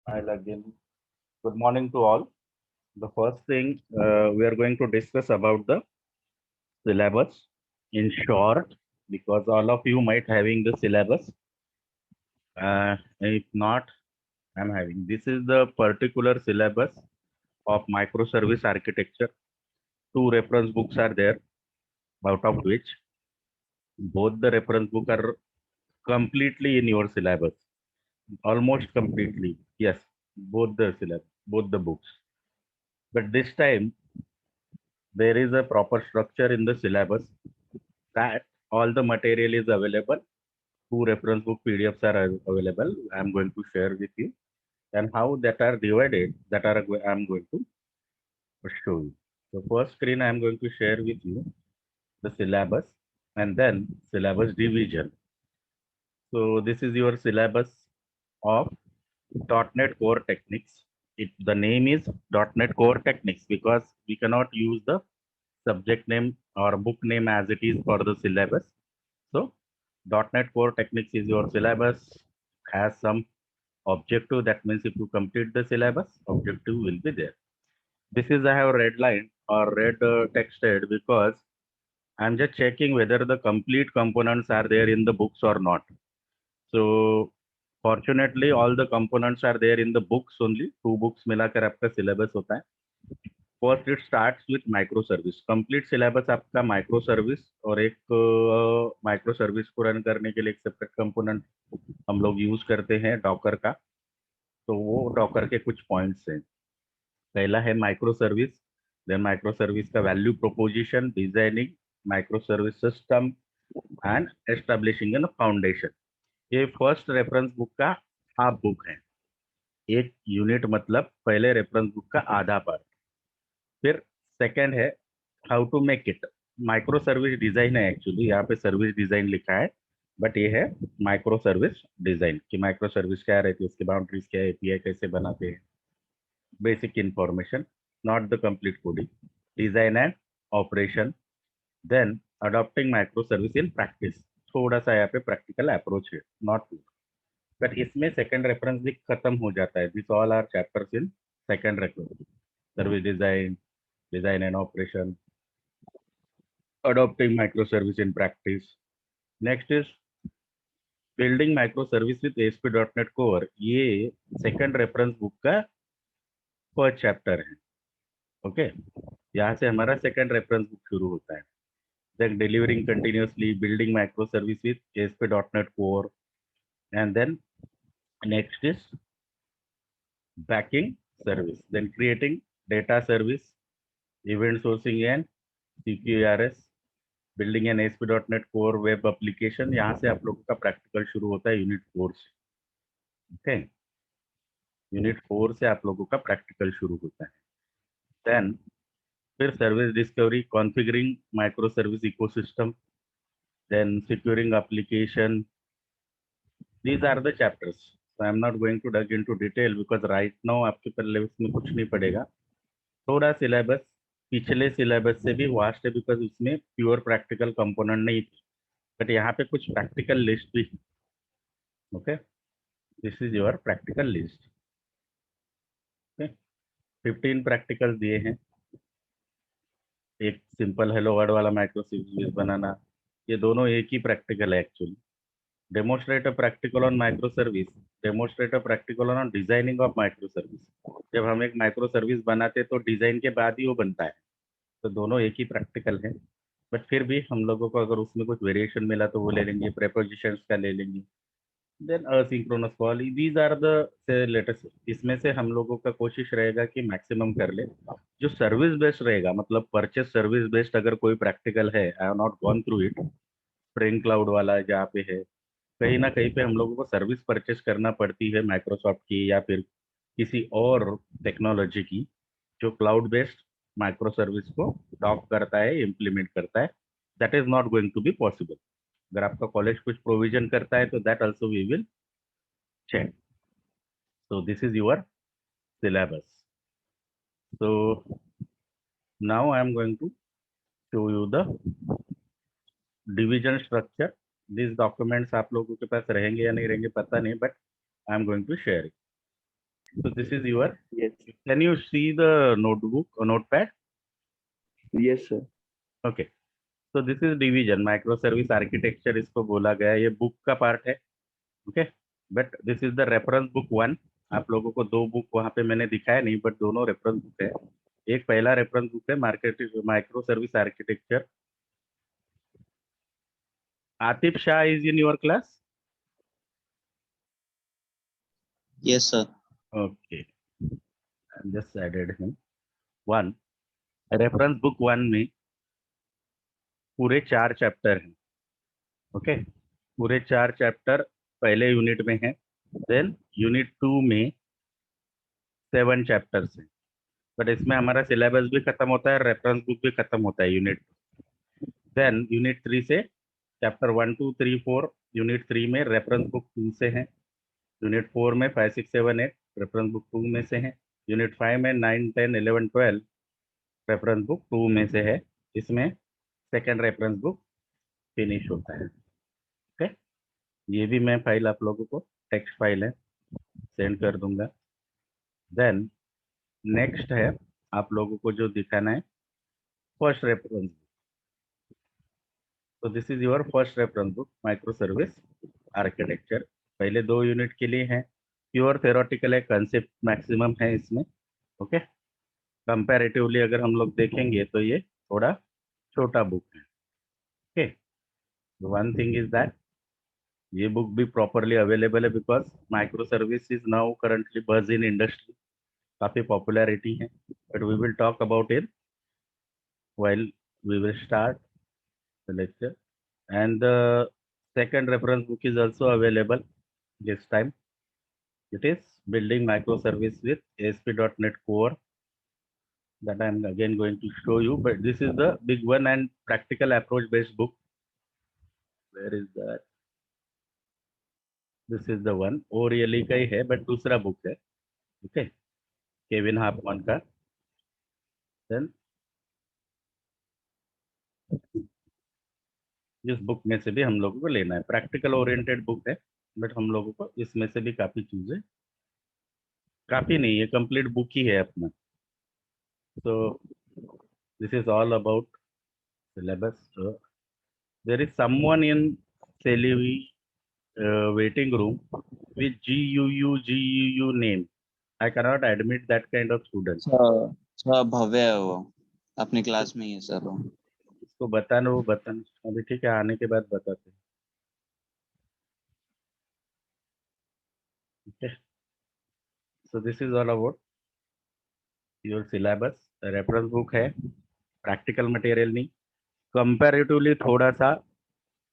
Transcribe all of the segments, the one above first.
I'll again. Good morning to all. The first thing we are going to discuss about the syllabus in short, because all of you might having the syllabus. If not, I'm having. This is the particular syllabus of microservice architecture. Two reference books are there, out of which both the reference book are completely in your syllabus, almost completely. Yes, both the syllabus, both the books. But this time there is a proper structure in the syllabus that all the material is available. Two reference book PDFs are available. I'm going to share with you, and how that are divided. I'm going to show you. So first screen I'm going to share with you the syllabus and then syllabus division. So this is your syllabus of .NET Core Techniques. The name is .NET Core Techniques because we cannot use the subject name or book name as it is for the syllabus. So .NET Core Techniques is your syllabus, has some objective. That means if you complete the syllabus, objective will be there. This is I have red line or red texted because I'm just checking whether the complete components are there in the books or not. So fortunately, all the components are there in the books only. Two books मिलाकर आपका syllabus होता है. First it starts with micro service. Complete syllabus आपका micro service और एक micro service को run करने के लिए एक सेपरेट कंपोनेंट हम लोग यूज करते हैं डॉकर का. तो वो डॉकर के कुछ पॉइंट्स हैं. पहला है micro service, then micro service का value proposition, designing micro service system and establishing an foundation. ये फर्स्ट रेफरेंस बुक का हाफ बुक है. एक यूनिट मतलब पहले रेफरेंस बुक का आधा पार्ट. फिर सेकंड है how to make it. Micro service design है. एक्चुअली यहाँ पे सर्विस डिजाइन लिखा है, बट ये है माइक्रो सर्विस डिजाइन कि माइक्रो सर्विस क्या रहती है, उसकी बाउंड्रीज क्या है, एपीआई कैसे बनाते हैं, basic information, not the complete coding, design and operation, then adopting micro service in practice. थोड़ा सा यहाँ पे प्रैक्टिकल अप्रोच है, नॉट टू. बट इसमें सेकंड रेफरेंस भी खत्म हो जाता है. This all are chapters in second reference. Service design, design and operation, adopting microservice in practice. Next is building microservice with ASP.NET Core. ये सेकंड रेफरेंस बुक का first chapter है. Okay, यहाँ से हमारा सेकंड रेफरेंस बुक शुरू होता है. Then delivering continuously, building microservice with ASP.NET Core, and then next is backing service, then creating data service, event sourcing and CQRS, building an ASP.NET core web application. यहाँ से आप लोगों का practical शुरू होता है यूनिट 4 से. ओके, यूनिट 4 से आप लोगों का प्रैक्टिकल शुरू होता है. देन फिर service discovery, configuring micro service ecosystem, then securing application. These are the chapters. So I am not going to dig into detail because right now आपके पहले उसमें कुछ नहीं पड़ेगा. थोड़ा सिलेबस पिछले सिलेबस से भी वास्ट है बिकॉज उसमें प्योर प्रैक्टिकल कंपोनेंट नहीं थी, बट यहाँ पे कुछ प्रैक्टिकल लिस्ट भी. Okay, this is your practical list. 15 practicals दिए हैं. एक सिंपल हेलो वर्ड वाला माइक्रो सर्विस बनाना, ये दोनों एक ही प्रैक्टिकल है actually. Demonstrate a practical on micro service, demonstrate a practical on designing of micro service. जब हम एक माइक्रो सर्विस बनाते तो डिजाइन के बाद ही वो बनता है. तो दोनों एक ही प्रैक्टिकल है. बट फिर भी हम लोगों को अगर उसमें कुछ वेरिएशन मिला तो वो ले लेंगे, प्रेपोजिशंस का ले लेंगे. Then asynchronous call, these are the latest. इसमें से हम लोगों का कोशिश रहेगा कि मैक्सिमम कर ले. जो सर्विस बेस्ड रहेगा, मतलब परचेस सर्विस बेस्ड अगर कोई प्रैक्टिकल है, I have not gone through it. Spring cloud वाला जहाँ पे है, कहीं ना कहीं पे हम लोगों को सर्विस परचेस करना पड़ती है माइक्रोसॉफ्ट की या फिर किसी और टेक्नोलॉजी की जो क्लाउड बेस्ड माइक्रो सर्विस को डॉक करता है, इम्प्लीमेंट करता है. That is not going to be possible. अगर आपका कॉलेज कुछ प्रोविजन करता है तो that also we will check. So this is your syllabus. So now I am going to show you the division structure. These documents आप लोगों के पास रहेंगे या नहीं रहेंगे पता नहीं, but I am going to share it. So this is your. Yes. Can you see the notebook or notepad? Yes, sir. Okay. So this is division micro service architecture इसको बोला गया है, ये बुक का पार्ट है. Okay. But this is the reference book 1. आप लोगों को दो बुक वहां पे मैंने दिखाया नहीं, बट दोनों रेफरेंस बुक है. एक पहला रेफरेंस बुक है market micro service architecture. Atif Shah is in your class? Yes, sir. Okay, just added him. 1 reference book 1 में पूरे 4 चैप्टर हैं. ओके, पूरे 4 चैप्टर पहले यूनिट में है. देन यूनिट 2 में 7 चैप्टर्स हैं. बट इसमें हमारा सिलेबस भी खत्म होता है, रेफरेंस बुक भी खत्म होता है यूनिट. देन यूनिट 3 से चैप्टर 1 2 3 4 यूनिट 3 में रेफरेंस बुक 2 से हैं. यूनिट 4 में 5 6 7 8 रेफरेंस बुक 2 में से हैं. यूनिट 5 में 9 10 11 12 रेफरेंस बुक 2 में से है. इसमें सेकेंड रेफरेंस बुक फिनिश होता है. ओके, ये भी मैं फाइल आप लोगों को टेक्स्ट फाइल है सेंड कर दूंगा. देन नेक्स्ट है आप लोगों को जो दिखाना है फर्स्ट रेफरेंस बुक. तो this is your first reference book micro service architecture. पहले 2 यूनिट के लिए है, प्योर थेरोटिकल है, कंसेप्ट मैक्सिमम है इसमें. ओके, कंपैरेटिवली अगर हम लोग देखेंगे तो ये थोड़ा छोटा बुक है. Okay, one thing is that ये बुक भी प्रॉपरली अवेलेबल है because micro service is now currently buzz in industry. काफी पॉपुलैरिटी है, but we will talk about it while we will start the lecture. And the second reference book is also available this time. It is Building Microservice with ASP.NET Core, that I am again going to show you. But this is the big one and practical approach based book. Where is that? This is the one. O'Reilly का ही है, but दूसरा book है. Okay, Kevin Hartman का. Then इस book में से भी हम लोगों को लेना है. प्रैक्टिकल ओरिएंटेड बुक है, बट हम लोगों को इसमें से भी काफी चीजें, काफी नहीं है, कंप्लीट बुक ही है अपना. So this is all about syllabus. So there is someone in Celebi waiting room with GUU name. I cannot admit that kind of student. अच्छा भव्य है वो, अपनी क्लास में ही है सर वो. इसको बताना, वो बताना अभी ठीक है, आने के बाद बताते हैं. Okay. So this is all about your syllabus. Reference book है, प्रैक्टिकल मटेरियल नहीं. कंपैरेटिवली थोड़ा सा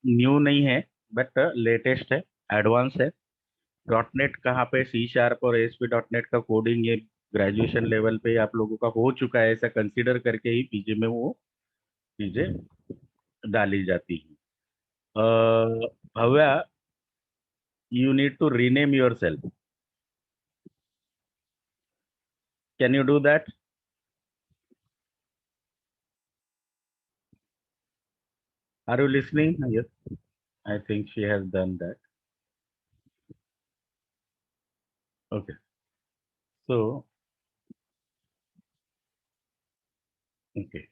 न्यू नहीं है, बट लेटेस्ट है, एडवांस है. .NET कहाँ पे C# और ASP.NEट का कोडिंग ये ग्रेजुएशन लेवल पे आप लोगों का हो चुका है, ऐसा कंसीडर करके ही पीजी में वो चीजें डाली जाती हैं. Bhavya, you need to rename yourself. Can you do that? Are you listening? Yes, I think she has done that. Okay, so okay,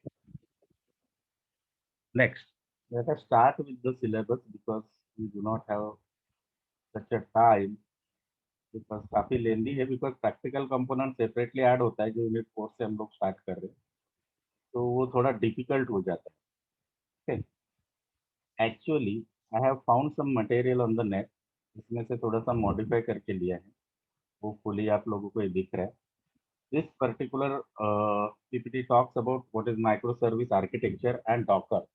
next let us start with the syllabus because we do not have such a time, because काफी लेंदी है, because practical component separately add होता है जो unit 4 से हम लोग start कर रहे हैं, तो वो थोड़ा डिफिकल्ट हो जाता है. Actually I have found some material on the net, इसमें से थोड़ा सा मॉडिफाई करके लिया है. वो फुली आप लोगों को ये दिख रहा है. This particular PPT talks about what is micro service architecture and Docker.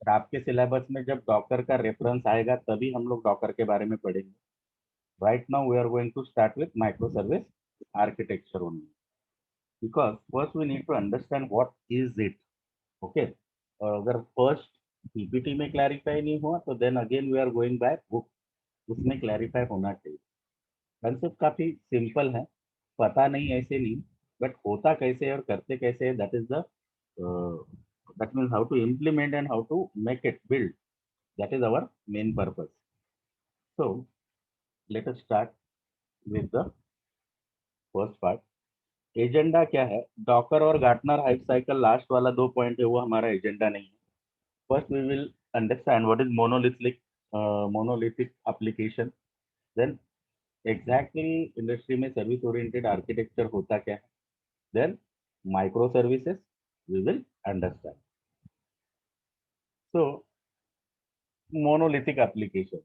आपके सिलेबस में जब डॉकर का रेफरेंस आएगा तभी हम लोग डॉकर के बारे में पढ़ेंगे. Right now we are going to start with micro service architecture only, because first we need to understand what is it. Okay, अगर फर्स्ट पीपीटी में क्लैरिफाई नहीं हुआ तो then again we are going back book, उसमें clarify होना चाहिए. Concept काफी simple है, पता नहीं ऐसे नहीं, बट होता कैसे और करते कैसे है, that is the that means how to implement and how to make it build, that is our main purpose. So let us start with the first part. Agenda क्या है? डॉकर और गार्टनर हाइप साइकिल लास्ट वाला 2 point है वो हमारा agenda नहीं है। First we will understand what is monolithic application, then exactly industry में सर्विस ओरिएंटेड आर्किटेक्चर होता क्या है, then micro services we will understand. So monolithic application,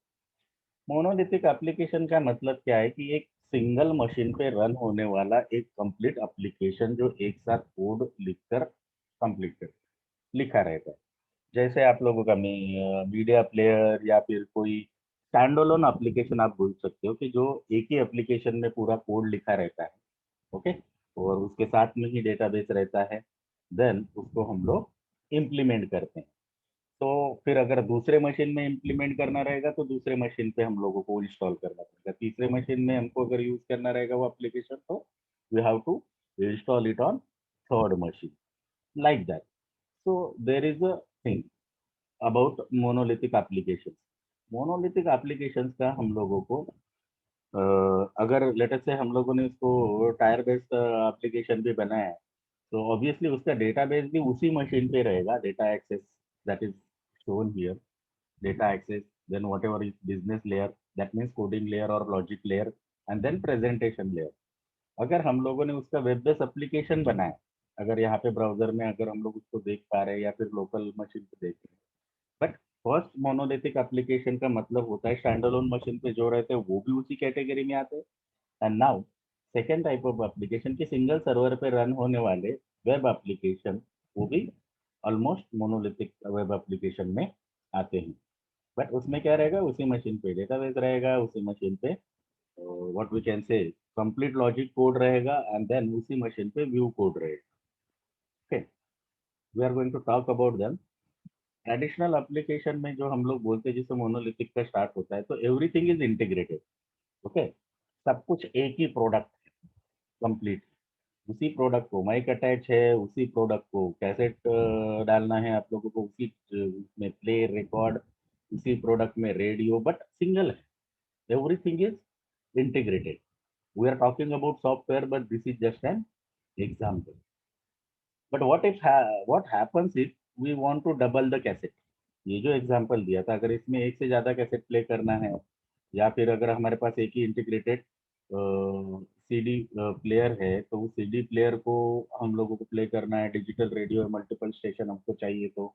monolithic application का मतलब क्या है कि एक सिंगल मशीन पे रन होने वाला एक कंप्लीट एप्लीकेशन जो एक साथ कोड लिखकर कंप्लीट कर लिखा रहता है। जैसे आप लोगों का मीडिया प्लेयर या फिर कोई स्टैंड अलोन एप्लीकेशन आप बोल सकते हो कि जो एक ही एप्लीकेशन में पूरा कोड लिखा रहता है, ओके, और उसके साथ में ही डेटाबेस रहता है, देन उसको हम लोग इम्प्लीमेंट करते हैं। तो फिर अगर दूसरे मशीन में इम्प्लीमेंट करना रहेगा तो दूसरे मशीन पे हम लोगों को इंस्टॉल करना पड़ेगा, तीसरे मशीन में हमको अगर यूज करना रहेगा वो एप्लीकेशन तो we have to install it on third machine, like that. So there is a thing about monolithic application. Monolithic application का हम लोगों को अगर लेटर से हम लोगों ने उसको टायर बेस्ड एप्लीकेशन भी बनाया है तो ऑब्वियसली उसका डेटाबेस भी उसी मशीन पे रहेगा, data access that is shown here, data access, then whatever is business layer, that means coding layer or logic layer, and then presentation layer। अगर हम लोगों ने उसका वेब बेस्ड एप्लीकेशन बनाया, अगर यहाँ पे ब्राउजर में अगर हम लोग उसको देख पा रहे हैं या फिर लोकल मशीन पे देख रहे हैं, बट फर्स्ट मोनोलिथिक एप्लीकेशन का मतलब होता है स्टैंड अलोन मशीन पे जो रहते हैं वो भी उसी कैटेगरी में आते हैं। And now second type of application की सिंगल सर्वर पे रन होने वाले वेब एप्लीकेशन, वो भी ऑलमोस्ट मोनोलिथिक वेब एप्लीकेशन में आते हैं। बट उसमें क्या रहेगा, उसी मशीन पे डेटाबेस रहेगा, उसी मशीन पे what we can say complete logic code रहेगा, एंड देन उसी मशीन पे व्यू कोड रहेगा। Okay, we are going to talk about them. Additional application में जो हम लोग बोलते हैं जिससे मोनोलिथिक का स्टार्ट होता है, तो एवरीथिंग इज इंटीग्रेटेड। ओके, सब कुछ एक ही प्रोडक्ट कंप्लीट, उसी प्रोडक्ट को माइक अटैच है, उसी प्रोडक्ट को कैसेट डालना है आप लोगों को, उसी में प्ले रिकॉर्ड, उसी प्रोडक्ट में रेडियो, बट सिंगल है, everything is integrated. We are talking about software, but this is just an example. But what happens if we want to double the cassette? ये जो एग्जांपल दिया था, अगर इसमें एक से ज्यादा कैसेट प्ले करना है, या फिर अगर हमारे पास एक ही इंटीग्रेटेड सीडी प्लेयर है, तो उस सीडी प्लेयर को हम लोगों को प्ले करना है, डिजिटल रेडियो मल्टीपल स्टेशन हमको चाहिए, तो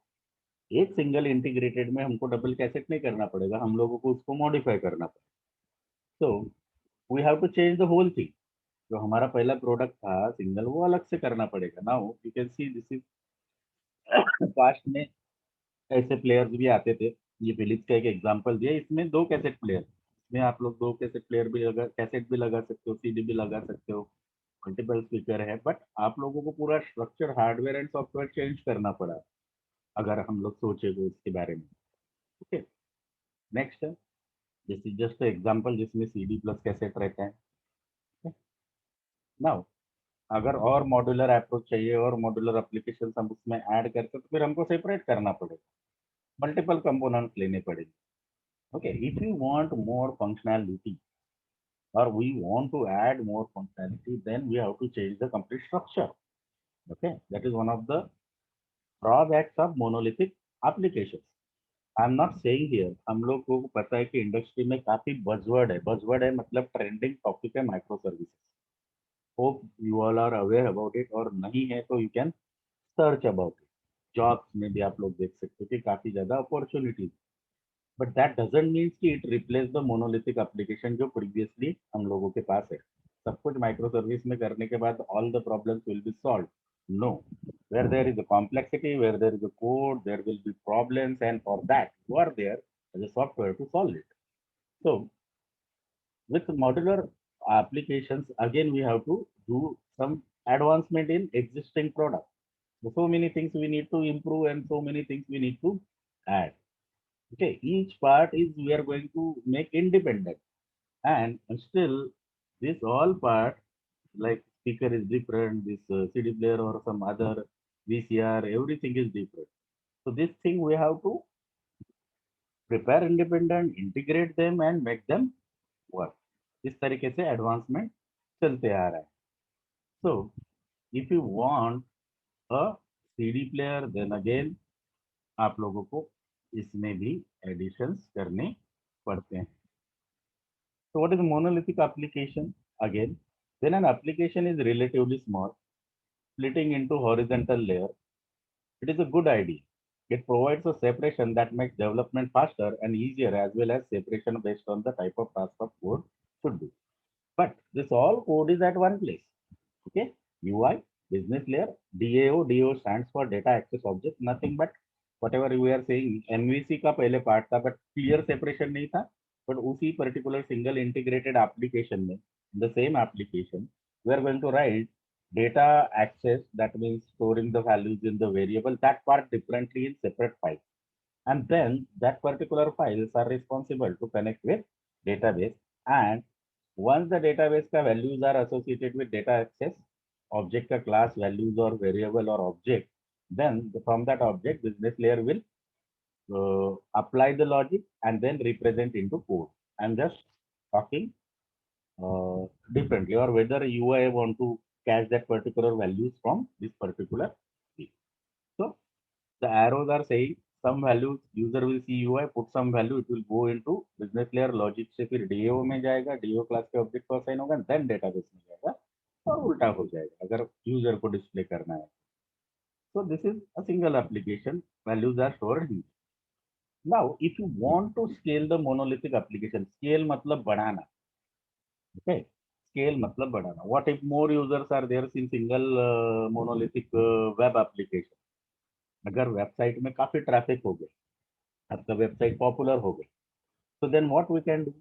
एक सिंगल इंटीग्रेटेड में हमको डबल कैसेट नहीं करना पड़ेगा, हम लोगों को उसको मॉडिफाई करना पड़ेगा। तो we have to change the whole thing. जो हमारा पहला प्रोडक्ट था सिंगल, वो अलग से करना पड़ेगा। Now you can see this is past में ऐसे प्लेयर्स भी आते थे, ये फिलिप्स का एक एग्जांपल दिया, इसमें दो कैसेट प्लेयर, इसमें आप लोग दो कैसेट प्लेयर भी लगा, कैसेट भी लगा सकते हो, सीडी भी लगा सकते हो, मल्टीपल स्पीकर है, बट आप लोगों को पूरा structure hardware and software change करना पड़ा अगर हम लोग सोचे तो इसके बारे में। ओके, नेक्स्ट है, दिस इज जस्ट एग्जांपल जिसमें सीडी प्लस कैसेट रहता है। नाउ अगर और मॉड्यूलर अप्रोच चाहिए और मॉड्यूलर एप्लीकेशन हम उसमें ऐड करते तो फिर हमको सेपरेट करना पड़ेगा, मल्टीपल कंपोनेंट्स लेने पड़ेंगे। Okay, if you want more functionality or we want to add more functionality, then we have to change the complete structure. Okay, that is one of the drawbacks of monolithic applications. I am not saying here, हम लोग को पता है कि industry में काफी buzzword है, buzzword है मतलब ट्रेंडिंग टॉपिक है micro services. Hope you all are aware about it, और नहीं है तो you can search about it. Jobs में भी आप लोग देख सकते हो कि काफी ज्यादा opportunities, but that doesn't mean कि it replace the monolithic application जो प्रीवियसली हम लोगों के पास है। सब कुछ माइक्रो सर्विस में करने के बाद all the problems will be solve? No, where there is a complexity, where there is a code, there will be problems, and for that you are there as a software to solve it. So with modular applications, again we have to do some advancement in existing product. So many things we need to improve and so many things we need to add. Okay, each part is we are going to make independent, and still this all part like speaker is different, this CD player or some other VCR, everything is different. So this thing we have to prepare independent, integrate them and make them work. इस तरीके से advancement चलते आ रहा है। So if you want a CD player, then again आप लोगों को इसमें भी एडिशंस करने पड़ते हैं. So what is a monolithic application? Again, when an application is relatively small, splitting into horizontal layer, it is a good idea. It provides a separation that makes development faster and easier, as well as separation based on the type of task of code should do. But this all code is at one place. Okay, UI, business layer, DAO. DAO stands for data access object. Nothing but whatever we are saying. MVC का पहले part था, but clear separation नहीं था. But उसी particular single integrated application में, the same application, we are going to write data access. That means storing the values in the variable. That part differently in separate files, and then that particular files are responsible to connect with database. And once the database का values are associated with data access object का class values or variable or object, then from that object business layer will apply the logic and then represent into code. I'm just talking differently, or whether UI want to catch that particular values from this particular thing. So the arrows are saying some values user will see UI, put some value, it will go into business layer logic से फिर DAO में जाएगा, DAO class के object को assign होगा, then database में जाएगा और उल्टा हो जाएगा अगर यूजर को डिस्प्ले करना है. So this is a single application, values are stored here. Now if you want to scale the monolithic application, scale मतलब बढ़ाना, okay, scale मतलब बढ़ाना. What if more users are there in single monolithic web application? अगर website में काफी traffic हो गए, आपका वेबसाइट पॉपुलर हो गई, तो then what we can do,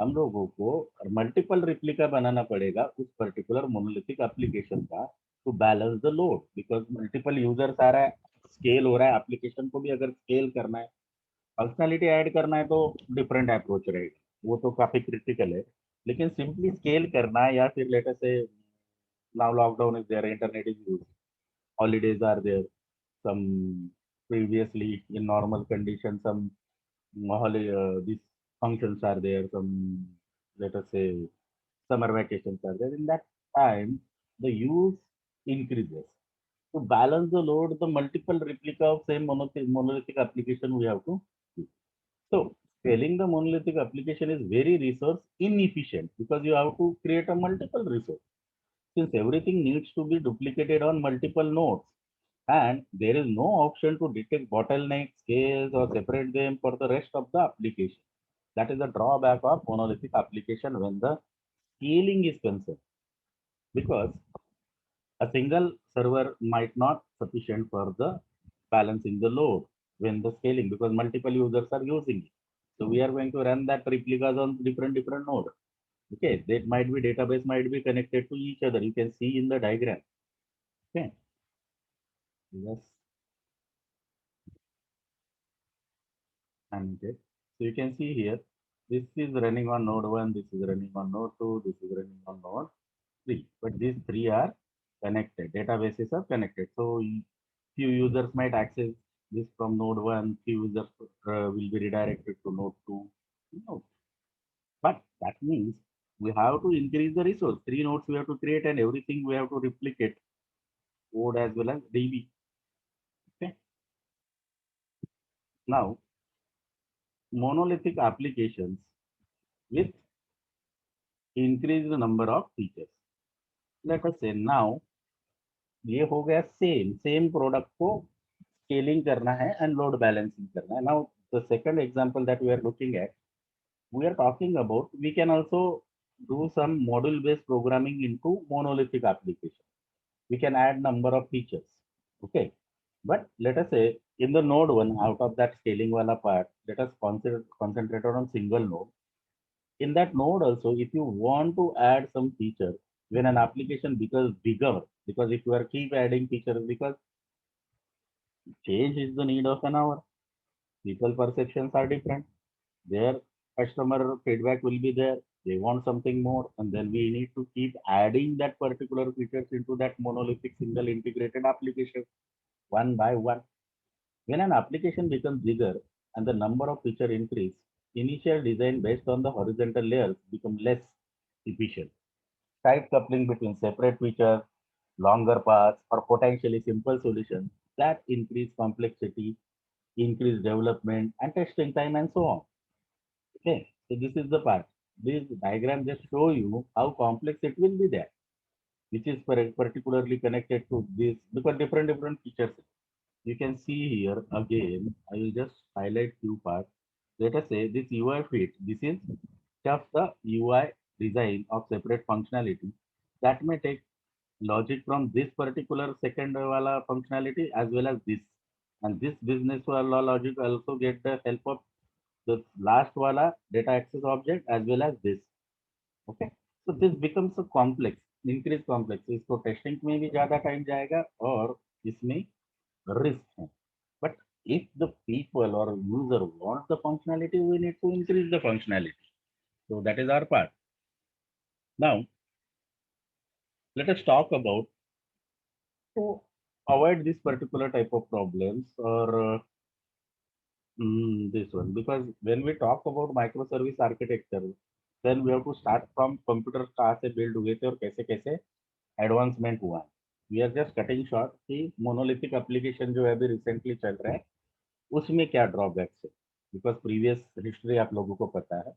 हम लोगों को मल्टीपल रिप्लिका बनाना पड़ेगा उस पर्टिकुलर मोनोलिथिक एप्लीकेशन का to balance the load, because multiple users आ रहा है, स्केल हो रहा है, एप्लीकेशन को भी अगर स्केल करना है, फंक्शनलिटी ऐड करना है तो डिफरेंट अप्रोच रहेगा, वो तो काफी क्रिटिकल है. लेकिन सिंपली स्केल करना है या फिर लेटर से now lockdown is there, internet is use, holidays are there, some previously in normal conditions some these functions are there, some let us say summer vacations are there. In that time the use increases. To balance the load, the multiple replica of same monolithic application we have to use. So scaling the monolithic application is very resource inefficient because you have to create a multiple resource, since everything needs to be duplicated on multiple nodes, and there is no option to detect bottleneck scales or separate them for the rest of the application. That is the drawback of monolithic application when the scaling is concerned, because a single server might not sufficient for the balancing the load when the scaling, because multiple users are using it. So we are going to run that replicas on different nodes. Okay, that might be database might be connected to each other. You can see in the diagram. Okay. Yes. And okay. So you can see here, this is running on node 1, this is running on node 2, this is running on node 3. But these three are connected. Databases are connected. So few users might access this from node 1, few users will be redirected to node 2. No. But that means we have to increase the resource. 3 nodes we have to create, and everything we have to replicate, code as well as DB. Okay. Now, monolithic applications with increased number of features. Let us say now ये हो गया same product को scaling करना है and load balancing करना है. Now the second example that we are looking at, we are talking about we can also do some module based programming into monolithic application. We can add number of features. Okay, but let us say in the node 1, out of that scaling wala part, let us concentrate on single node. In that node also, if you want to add some feature when an application becomes bigger, because if you are keep adding features, because change is the need of an hour, people perceptions are different, their customer feedback will be there, they want something more, and then we need to keep adding that particular features into that monolithic single integrated application one by one. When an application becomes bigger and the number of feature increase, initial design based on the horizontal layers become less efficient. tight coupling between separate features, longer paths, or potentially simple solutions that increase complexity, increase development and testing time and so on. Okay, so this is the part. This diagram just show you how complex it will be there, which is particularly connected to this because different features. You can see here again, I will just highlight few parts. Let us say this UI fit, this is just the UI design of separate functionality that may take logic from this particular second wala functionality as well as this. And this business wala logic also get the help of the last wala data access object as well as this. Okay. So this becomes a complex, increased complex. इसको testing में भी ज़्यादा time जाएगा और इसमें risk है. But if the people or user wants the functionality, we need to increase the functionality. So that is our part. Now, let us talk about to avoid this particular type of problems or this one because when we talk about microservice architecture, then we have to start from computer कहाँ से build हुए थे और कैसे कैसे advancement हुआ. We are just cutting short कि monolithic application जो है अभी recently चल रहा है उसमें क्या drawbacks है because previous history आप लोगों को पता है.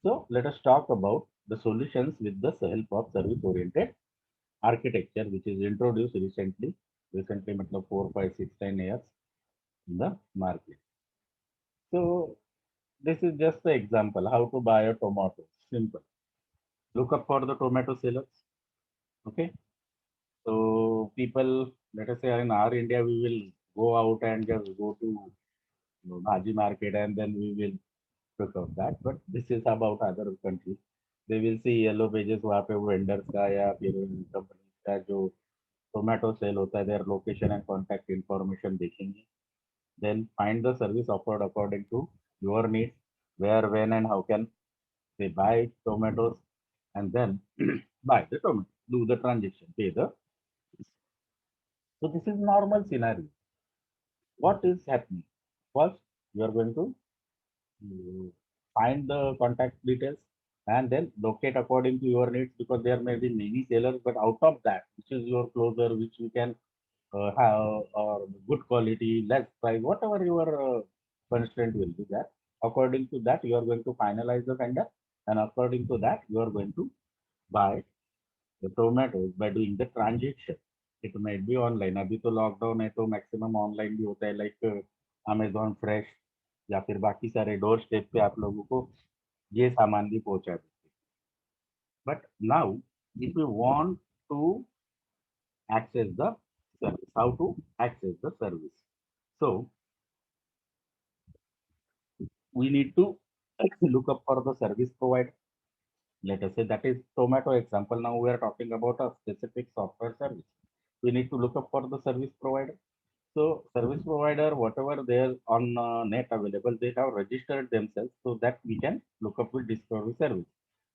So let us talk about the solutions with the help of service oriented architecture which is introduced recently. Recently मतलब 4, 5, 6, 10 years in the market. So this is just the example how to buy a tomato. Simple. Look up for the tomato sellers. Okay. So people, let us say in our India, we will go out and just go to Bhaji market and then we will look up that. But this is about other countries. They will see yellow pages वहाँ पे vendors का या फिर company का जो tomato sale होता है their location and contact information देखेंगे. Then find the service offered according to your needs, where, when, and how can they buy tomatoes, and then buy the tomato, do the transaction, pay the. So this is normal scenario. What is happening? First, you are going to find the contact details and then locate according to your needs because there may be many sellers, but out of that, which is your closer, which you can have or good quality, less price, whatever your constraint will be that. According to that, you are going to finalize the vendor, and according to that, you are going to buy the tomatoes by doing the transaction. It might be online. अभी तो lockdown है तो maximum online भी होता है like Amazon fresh या फिर बाकी सारे डोर स्टेप पे आप लोगों को ये सामान भी पहुंचा देते हैं. But now if you want to access the service, how to access the service. So we need to look up for the service provider. Let us say that is tomato example. Now we are talking about a specific software service. We need to look up for the service provider. So service provider, whatever there on net available, they have registered themselves so that we can look up with discovery service.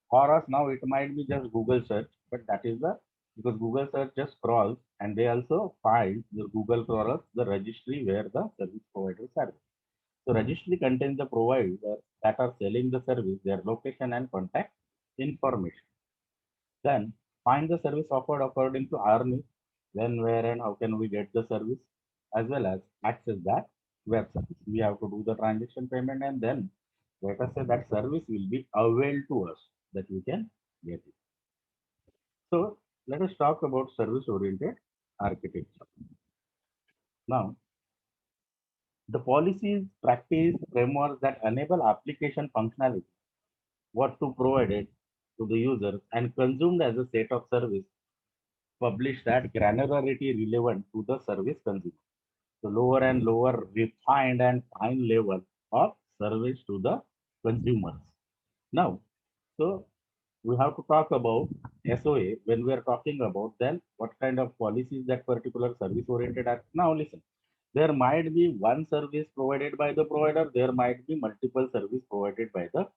For us now, it might be just Google search, but that is the because Google search just crawls and they also find the Google crawlers the registry where the service providers are. So registry contains the providers that are selling the service, their location and contact information. Then find the service offered according to our needs, when, where, and how can we get the service, as well as access that web service. We have to do the transaction payment, and then let us say that service will be availed to us that we can get it. So let us talk about service-oriented architecture. Now, the policies, practice, frameworks that enable application functionality, what to provide it to the user and consumed as a set of service published at granularity relevant to the service consumer. So lower and lower refined and fine level of service to the consumers. Now, so we have to talk about SOA when we are talking about then what kind of policies that particular service oriented are. Now listen, there might be one service provided by the provider, there might be multiple service provided by the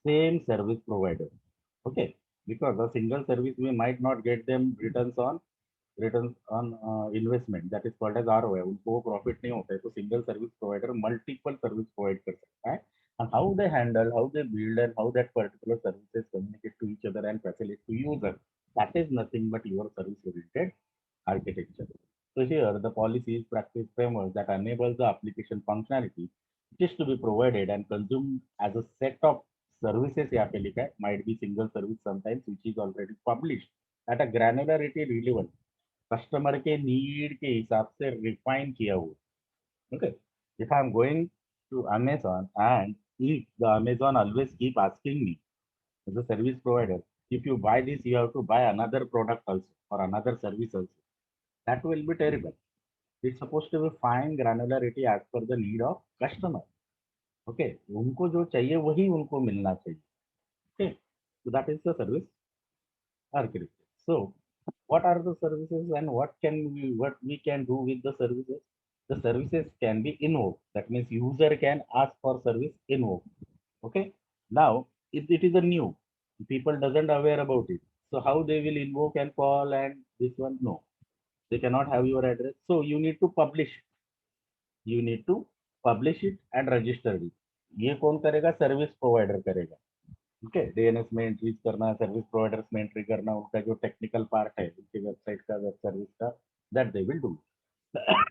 same service provider. Okay, because a single service we might not get them returns on investment that is called as ROI. उनको profit नहीं होता है तो single service provider multiple service provide कर सकता है and how they handle, how they build, and how that particular services communicate to each other and facilitate to user. That is nothing but your service-oriented architecture. So here, the policies, practice, frameworks that enable the application functionality, which is to be provided and consumed as a set of services यहाँ पे लिखा है, might be single service sometimes, which is already published at a granularity relevant, customer के need के हिसाब से refine किया हुआ. Okay, if I'm going to Amazon and if the Amazon always keep asking me as a service provider, if you buy this, you have to buy another product also or another service also. That will be terrible. It's supposed to be fine granularity as per the need of customer. Okay, उनको जो चाहिए वही उनको मिलना चाहिए. Okay, so that is the service architecture. So, what are the services and what we can do with the services? The services can be invoked. That means user can ask for service invoked. Okay. Now, if it is a new, people doesn't aware about it. So how they will invoke and call and this one? No, they cannot have your address. So you need to publish. You need to publish it and register it. ये कौन करेगा? Service provider करेगा. Okay, DNS में entries करना, service providers में entry करना, उनका जो टेक्निकल पार्ट है उनकी वेबसाइट का, वेब सर्विस का, that they will do.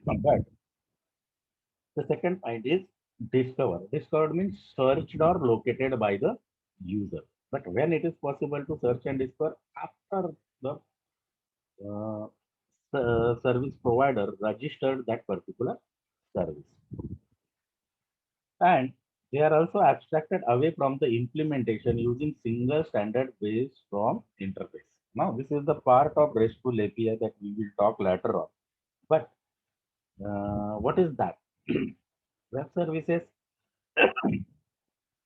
But the second point is discover. Discovered means searched or located by the user. But when it is possible to search and discover after the uh, service provider registered that particular service. And they are also abstracted away from the implementation using single standard based from interface. Now, this is the part of RESTful API that we will talk later on. But what is that? Web services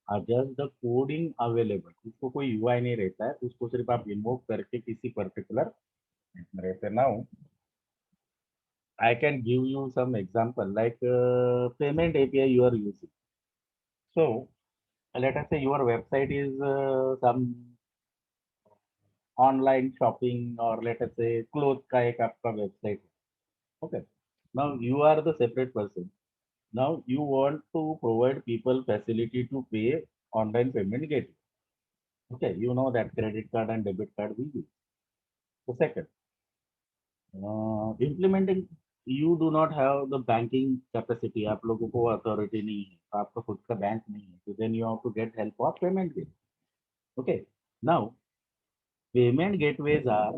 are just the coding available. उसको कोई UI नहीं रहता है, उसको सिर्फ आप invoke करके किसी particular रहते. Now, I can give you some example like payment API you are using. So, let us say your website is some online shopping or let us say clothes का एक आपका website. Okay. Now you are the separate person. Now you want to provide people facility to pay online payment gateway. Okay, you know that credit card and debit card we use. So second, implementing, you do not have the banking capacity. आप लोगों को authority नहीं है, आपका खुद का bank नहीं है. So then you have to get help of payment gateway. Okay. Now payment gateways are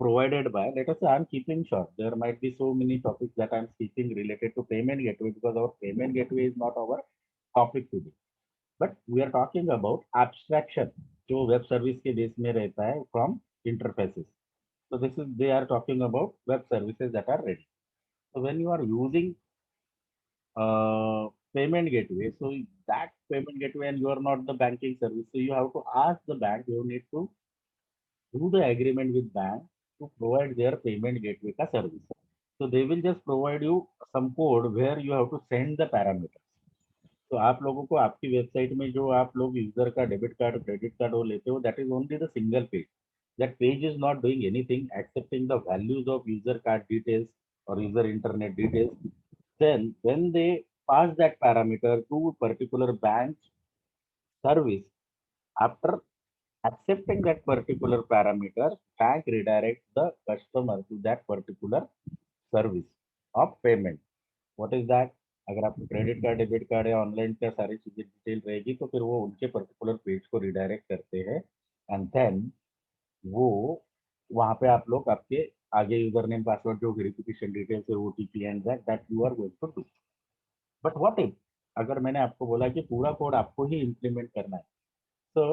provided by, let us say I'm keeping short. There might be so many topics that I'm speaking related to payment gateway because our payment gateway is not our topic today. But we are talking about abstraction, जो web service के base में रहता है from interfaces. So this is, they are talking about web services that are ready. So when you are using payment gateway, so that payment gateway and you are not the banking service, so you have to ask the bank, you need to do the agreement with bank to provide their payment gateway ka service. So they will just provide you some code where you have to send the parameters. तो आप लोगों को आपकी website में जो आप लोग user का डेबिट कार्ड क्रेडिट कार्ड वो लेते हो, that is only the single page. That page is not doing anything accepting the values of user card details or user internet details. Then when they pass that parameter to particular bank service, after accepting that particular parameter, bank redirect the customer to that particular service of payment. What is that? अगर आपको credit card debit card या online का सारी चीजें detail रहेगी तो फिर वो उनके पर्टिकुलर पेज को रिडायरेक्ट करते हैं एंड देन वो वहां पे आप लोग आपके आगे यूजर नेम पासवर्ड जो वेरिफिकेशन डिटेल्स है OTP and that you are going to do. But what if अगर मैंने आपको बोला कि पूरा कोड आपको ही इम्प्लीमेंट करना है, so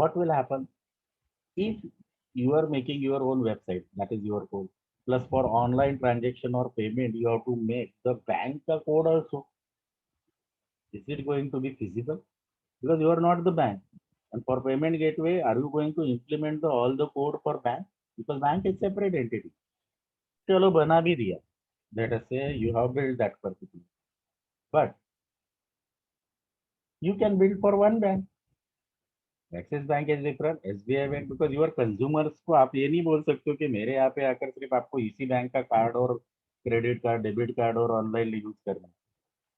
what will happen if you are making your own website, that is your code, plus for online transaction or payment you have to make the bank code also. Is it going to be feasible? Because you are not the bank. And for payment gateway, are you going to implement all the code for bank? Because bank is separate entity. चलो बना भी दिया. Let us say you have built that particular, but you can build for one bank. Axis bank is different, SBI bank, because your consumers को आप ये नहीं बोल सकते हो कि मेरे यहाँ पे आकर सिर्फ आपको इसी बैंक का कार्ड और क्रेडिट कार्ड डेबिट कार्ड और ऑनलाइन यूज करना है.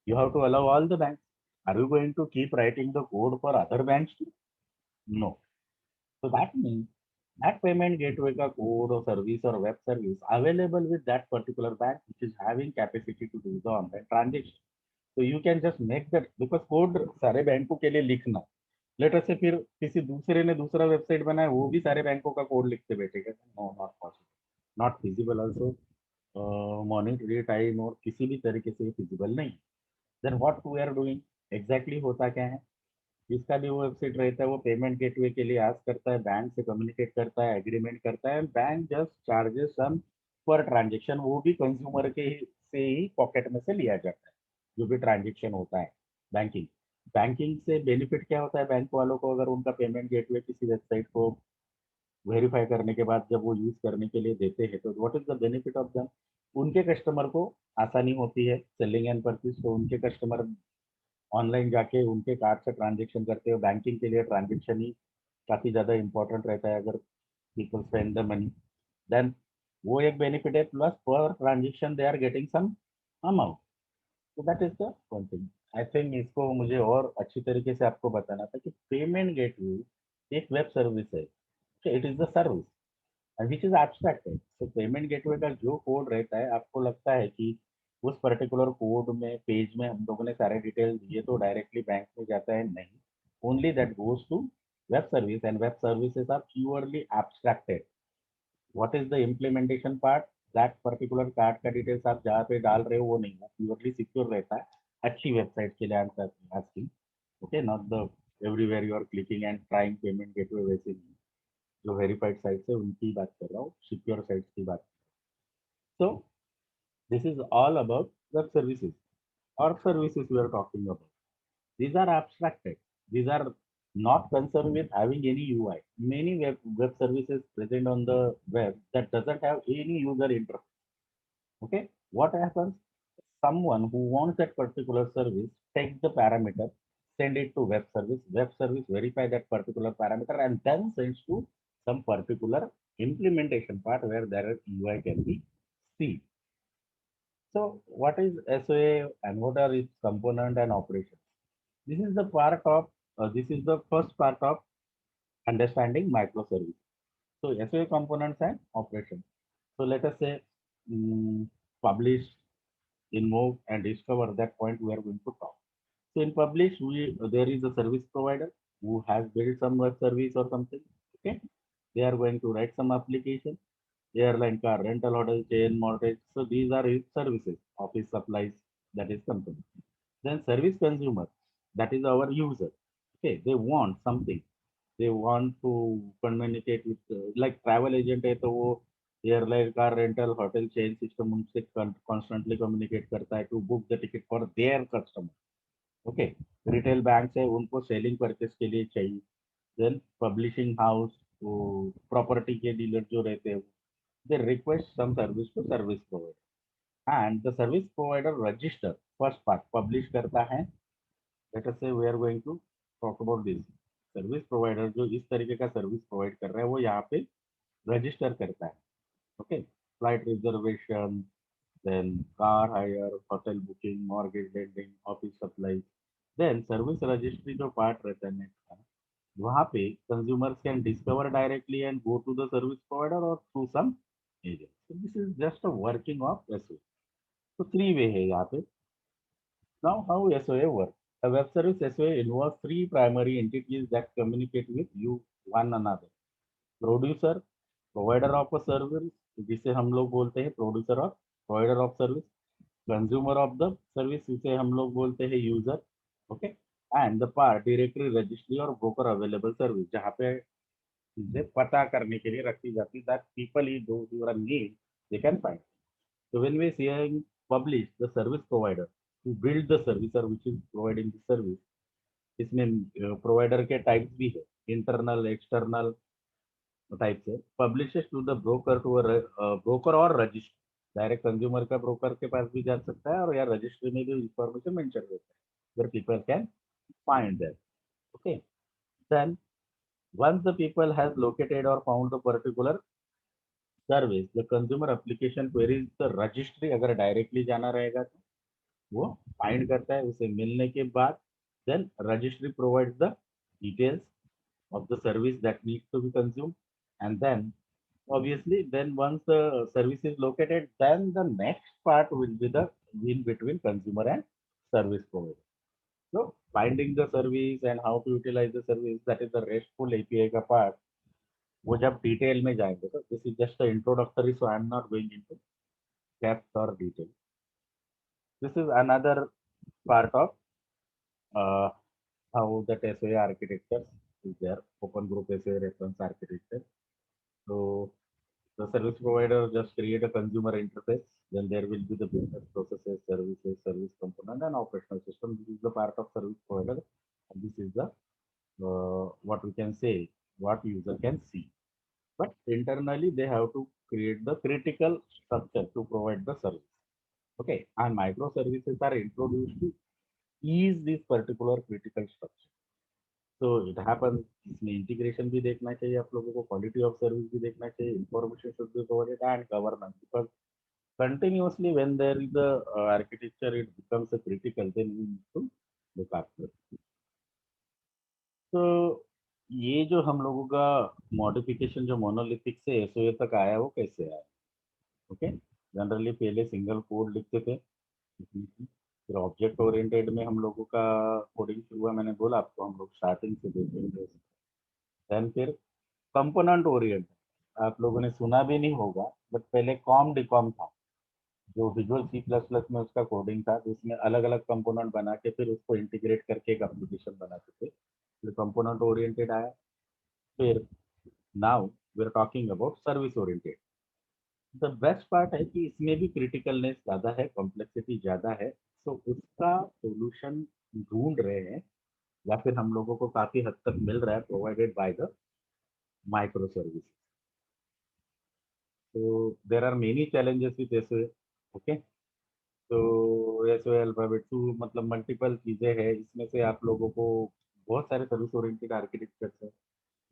You have to allow all the bank. Are you going to keep writing the code for other banks too? No. So that means that payment gateway का code or service or web service available with that particular bank which is having capacity to do the online transaction. So you can just make that because code सारे बैंकों के लिए लिखना letter से फिर किसी दूसरे ने दूसरा वेबसाइट बनाया वो भी सारे बैंकों का कोड लिखते बैठेगा no not possible not feasible also monetary time और किसी भी तरीके से फिजिबल नहीं then what we are doing exactly होता क्या है जिसका भी वो वेबसाइट रहता है वो पेमेंट गेटवे के लिए आस्क करता है बैंक से कम्युनिकेट करता है एग्रीमेंट करता है बैंक जस्ट चार्जेस सम पर ट्रांजेक्शन वो भी कंज्यूमर के से ही पॉकेट में से लिया जाता है जो भी ट्रांजेक्शन होता है बैंकिंग बैंकिंग से बेनिफिट क्या होता है बैंक वालों को अगर उनका पेमेंट गेटवे किसी वेबसाइट को वेरीफाई करने के बाद जब वो यूज करने के लिए देते हैं तो what is the benefit of them उनके कस्टमर को आसानी होती है सेलिंग एंड परचेज तो उनके कस्टमर ऑनलाइन जाके उनके कार्ड से ट्रांजेक्शन करते हो बैंकिंग के लिए ट्रांजेक्शन ही काफी ज्यादा इंपॉर्टेंट रहता है अगर people spend the money then वो एक बेनिफिट है प्लस पर transaction they are getting some amount तो that is the one thing I think इसको मुझे और अच्छी तरीके से आपको बताना था कि पेमेंट गेटवे एक वेब सर्विस है it is the service which is abstracted तो पेमेंट गेटवे का जो कोड रहता है आपको लगता है कि उस पर्टिकुलर कोड में पेज में हम लोगों ने सारे डिटेल दिए तो डायरेक्टली बैंक में जाता है नहीं only that goes to web service and web services are purely abstracted what is the implementation part that particular card का डिटेल्स आप जहाँ पे डाल रहे हो वो नहीं वो प्योरली सिक्योर रहता है अच्छी वेबसाइट के लिए I am asking okay not the everywhere you are clicking and trying payment gateway वैसे नहीं जो वेरीफाइड साइट्स है उनकी बात कर रहा हूँ सिक्योर साइट्स की बात so this is all about web services or services we are talking about these are abstracted these are not concerned with having any UI many web services present on the web that doesn't have any user interface okay what happens someone who wants that particular service takes the parameter send it to web service verify that particular parameter and then sends to some particular implementation part where there UI can be seen so what is SOA and what are its component and operation this is the part of this is the first part of understanding microservice so SOA components and operation so let us say publish invoke and discover that point we are going to talk. So in publish, there is a service provider who has built some web service or something. Okay, they are going to write some application, airline car rental hotel chain mortgage. So these are his services, office supplies. That is something. Then service consumer, that is our user. Okay, they want something. They want to communicate with like travel agent है तो वो airline car rental hotel chain system उनसे constantly communicate करता है to book the ticket for their customer okay retail bank है उनको selling purchase के लिए चाहिए देन पब्लिशिंग हाउस प्रॉपर्टी के डीलर जो रहते हैं they request some service to service provider and the service provider register first part publish करता है let us say we are going to talk about this service provider जो इस तरीके का सर्विस प्रोवाइड कर रहा है वो यहाँ पे रजिस्टर करता है okay flight reservation then car hire hotel booking mortgage lending office supply then service registry जो पार्ट रहता है नेट का वहाँ पे consumers can discover directly and go to the service provider और through some agent so this is just a working of SOA तो three way है यहाँ पे now, how SOA works? A web service SOA involves three primary entities that communicate with you one another. Producer, provider of a service, जिसे हम लोग बोलते हैं producer और provider of service, consumer of the service, जिसे हम लोग बोलते हैं user, okay, and the part directory registry और broker available service, जहाँ पे चीजें पता करने के लिए रखी जाती that people those who are in need they can find. So when we see publish the service provider to build the service or which is providing the service, इसमें प्रोवाइडर के टाइप्स भी है इंटरनल एक्सटर्नल टाइप्स है publishes to the broker to broker और register direct consumer का broker के पास भी जा सकता है और या रजिस्ट्री में भी इंफॉर्मेशन मेंशन रहता है where people can find that okay then once the people has located or found the particular service the consumer application queries the registry अगर डायरेक्टली जाना रहेगा तो वो फाइंड करता है उसे मिलने के बाद Then registry provides the details of the service that needs to be consumed, and then obviously then once the service is located, then the next part will be the in between consumer and service provider. So finding the service and how to utilize the service, that is the RESTful API का part. वो जब detail में जाएंगे तो this is just introductory, so I am not going into depth और detail. This is another part of how that SOA architecture is there, open group SOA reference architecture. So the service provider just create a consumer interface, then there will be the business processes, services, service component, and operational system. This is the part of service provider. And this is the what we can say, what user can see. But internally, they have to create the critical structure to provide the service. Okay, and microservices are introduced to ease this particular critical structure. तो it happen, इसमें integration भी देखना चाहिए आप लोगों को, quality of service भी देखना चाहिए, information should be provided and governance, because continuously when there is a architecture it becomes a critical, then we need to look after. तो ये जो हम लोगों का मॉडिफिकेशन जो मोनोलिथिक से एसओए तक आया वो कैसे आया? ओके, जनरली पहले सिंगल कोड लिखते थे, फिर ऑब्जेक्ट ओरिएंटेड में हम लोगों का कोडिंग शुरू हुआ. मैंने बोला आपको हम लोग स्टार्टिंग से देखेंगे. देन फिर कंपोनेंट ओरिएंटेड आप लोगों ने सुना भी नहीं होगा, बट पहले कॉम डिकॉम था जो विजुअल सी प्लस प्लस में उसका कोडिंग था, जिसमें अलग अलग कंपोनेंट बना के फिर उसको इंटीग्रेट करके एक एप्लीकेशन बनाते थे. फिर कंपोनेंट ओरिएंटेड आया. फिर now we are talking about service oriented. The best part है कि इसमें भी क्रिटिकलनेस ज़्यादा है, कॉम्प्लेक्सिटी ज़्यादा है, तो उसका सोल्यूशन ढूंढ रहे हैं या फिर हम लोगों को काफ़ी हद तक मिल रहा है provided by the micro service. So there are many challenges with SOA. Okay, तो SOA अल्फाबेट 2 मतलब मल्टीपल चीजें हैं. इसमें से आप लोगों को बहुत सारे सर्विस ओरिएंटेड आर्किटेक्चर है,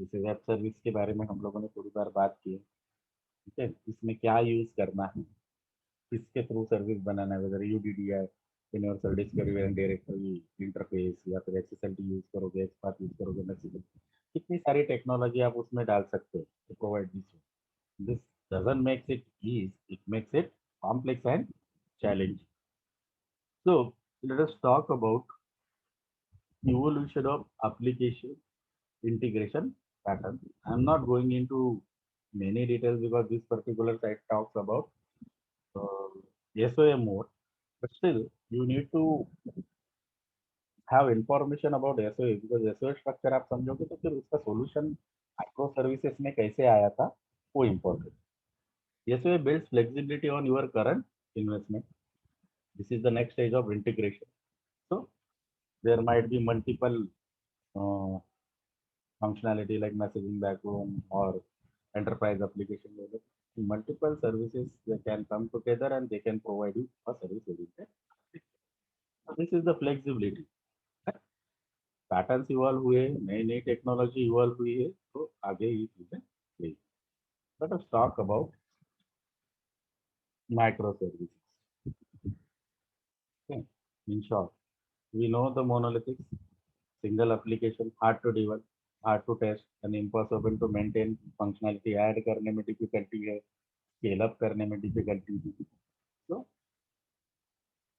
जैसे वेब सर्विस के बारे में हम लोगों ने थोड़ी बार बात की है. ठीक है, इसमें क्या यूज करना है, किसके थ्रू सर्विस बनाना है, whether UDDI, universal discovery and directory interface, या फिर एक्सएसएलटी यूज करोगे, एक्सपाथ यूज करोगे, मैसेज, कितनी सारी टेक्नोलॉजी आप उसमें डाल सकते हो to provide this. This doesn't make it easy, it makes it complex and challenging. So let us talk about evolution of application integration pattern. I'm not going into many details because this particular site talks about SOA more, but still you need to have information about SOA, because SOA structure आप समझोगे तो फिर उसका solution micro services में कैसे आया था वो important. SOA builds flexibility on your current investment. This is the next stage of integration. So there might be multiple functionality like messaging backbone or enterprise application level. Multiple services they can come together and they can provide you a service oriented. So this is the flexibility. Patterns evolve हुए, नई नई technology evolve हुई है, तो आगे ये चीजें गई. Let us talk about micro services. In short, we know the monolithic single application, hard to develop, hard to test, and impossible to maintain. Functionality add करने में डिफिकल्टी है, स्केल अप करने में डिफिकल्टी है. So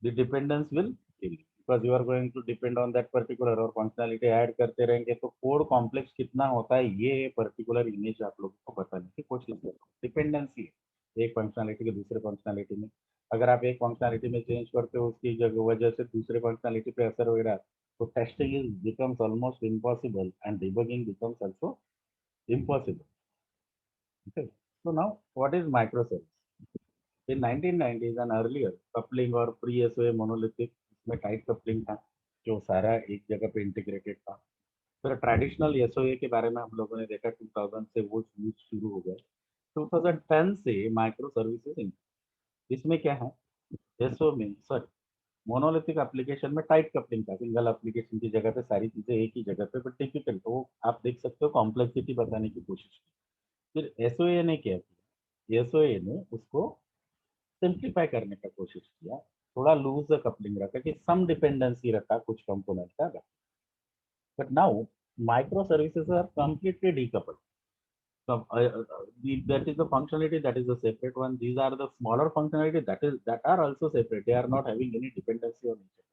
the dependence will kill because you are going to depend on that particular, और functionality add करते रहेंगे तो कोड कॉम्प्लेक्स कितना होता है ये पर्टिकुलर इमेज आप लोगों को बताने की कोशिश करो. डिपेंडेंसी है एक फंक्शनैलिटी के दूसरे फंक्शनैलिटी में. अगर आप एक फंक्शनैलिटी में चेंज करते हो उसकी जगह वजह से दूसरे फंक्शनैलिटी पे असर वगैरह, तो testing is becomes almost impossible and debugging becomes also impossible. Okay, so now what is microservice? In 1990s and earlier, coupling और प्री एसओए मोनोलिथिक में टाइट कपलिंग था जो सारा एक जगह पे इंटीग्रेटेड था. फिर ट्रेडिशनल एसओए के बारे में हम लोगों ने देखा 2000 से वो यूज शुरू हो गया. 2010 से माइक्रो सर्विसेज. इसमें क्या है, एसओ में सॉरी मोनोलिथिक एप्लीकेशन में टाइट कपलिंग था, सिंगल एप्लीकेशन की जगह पे सारी चीजें एक ही जगह पे, बट डिफिकल्ट, तो आप देख सकते हो कॉम्प्लेक्सिटी बताने की कोशिश की. फिर एसओए ने क्या किया, एसओए ने उसको सिंप्लीफाई करने का कोशिश किया, थोड़ा लूज कपलिंग रखा कि सम डिपेंडेंसी रखा कुछ कंपोनेंट का. But now microservices are completely decoupled. So, that is the functionality, that is the separate one. These are the smaller functionality that are also separate. They are not having any dependency on each other.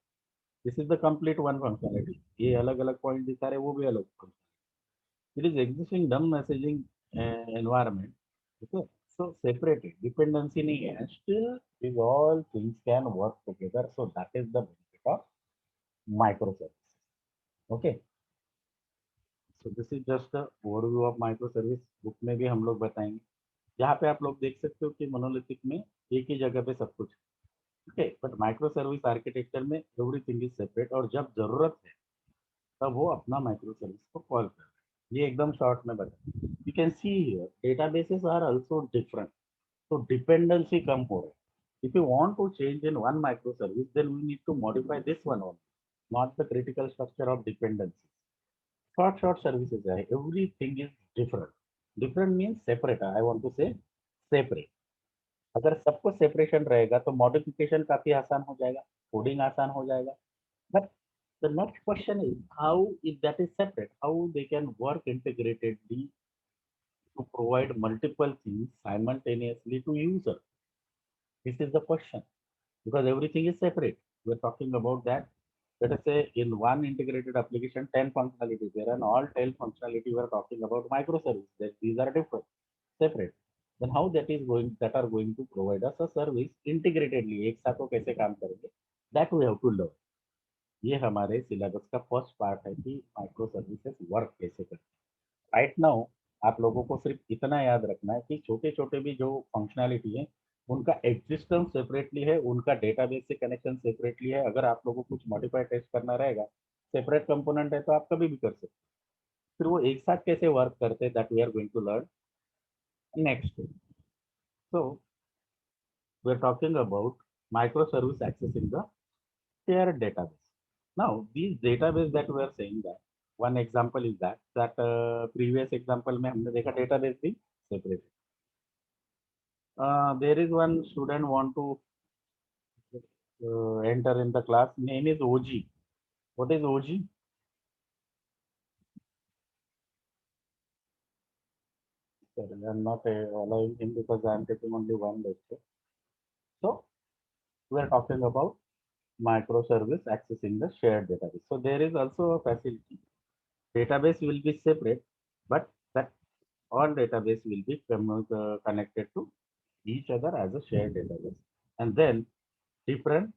This is the complete one functionality. ये अलग अलग point दिखा रहे हैं, वो भी अलग functionality. It is existing dumb messaging environment. Okay, so separated dependency नहीं है. Still, these all things can work together. So that is the benefit of microservices. Okay. So this is just the overview of microservice. Book में भी हम लोग बताएंगे. यहाँ पे आप लोग देख सकते हो कि मोनोलिथिक में एक ही जगह पे सब कुछ. Okay, but micro service architecture में एवरीथिंग इज सेपरेट, और जब जरूरत है तब वो अपना माइक्रो सर्विस को कॉल कर रहे हैं. ये एकदम शॉर्ट में बता. You can see here databases are also different, तो डिपेंडेंसी कम हो रहा है. If you want to change in one micro service, then we need to modify this one only, not the critical structure of dependency. Short services है, everything is different. Different means separate. I want to say separate. अगर सबको separation रहेगा तो modification काफी आसान हो जाएगा, coding आसान हो जाएगा. But the next question is how, if that is separate, how they can work integratedly to provide multiple things simultaneously to user. This is the question, because everything is separate. We're talking about that. Let us say in one integrated application, 10 functionalities there, and all 10 functionality we're talking about microservices. That these are different, separate. Then how that are going to provide us a service integratedly, एक साथ वो कैसे काम करेंगे, that we have to learn. ये हमारे syllabus का first part है कि माइक्रो सर्विसेज वर्क कैसे करते हैं. राइट नाउ आप लोगों को सिर्फ इतना याद रखना है कि छोटे छोटे भी जो फंक्शनैलिटी है उनका एग्जिस्टेंस सेपरेटली है, उनका डेटाबेस से कनेक्शन सेपरेटली है. अगर आप लोगों को कुछ मॉडिफाई टेस्ट करना रहेगा, सेपरेट कंपोनेंट है तो आप कभी भी कर सकते हैं. फिर वो एक साथ कैसे वर्क करते हैं, that we are going to learn next. So we are talking about micro service accessing the shared database. Now, these database that we are saying, that one example is that previous example में हमने देखा database भी separate. There is one student want to enter in the class. Name is OG. What is OG? Sorry, I'm not allowing him because I am taking only one lecture. So we are talking about microservice accessing the shared database. So there is also a facility. Database will be separate, but that all database will be connected to each other as a shared database. And then different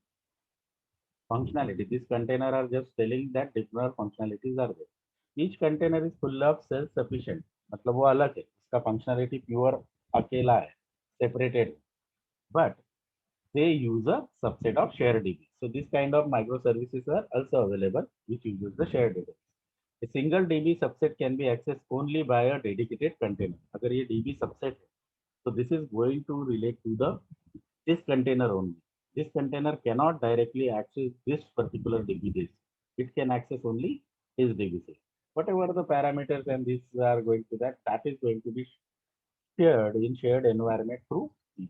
functionality. This container are just telling that different functionalities are there. Each container is full of self-sufficient. मतलब वो अलग है, इसका functionality pure अकेला है, separated. But they use a subset of shared DB. So this kind of microservices are also available, which uses the shared database. A single DB subset can be accessed only by a dedicated container. अगर ये DB subset है, so this is going to relate to this container only. This container cannot directly access this particular DB. It can access only his DB. Whatever the parameters and these are going to that is going to be shared in shared environment through DB.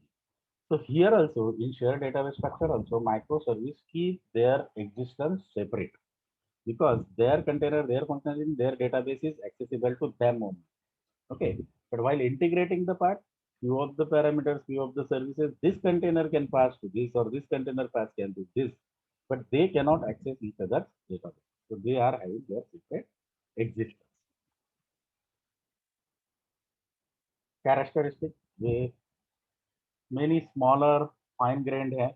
So here also in shared database structure also microservice keep their existence separate, because their container, their functionality, their database is accessible to them only. Okay, but while integrating the part, few of the parameters, few of the services, this container can pass to this, or this container pass can do this, but they cannot access each other's database. So they are having their separate existence. Characteristic, they many smaller, fine-grained है.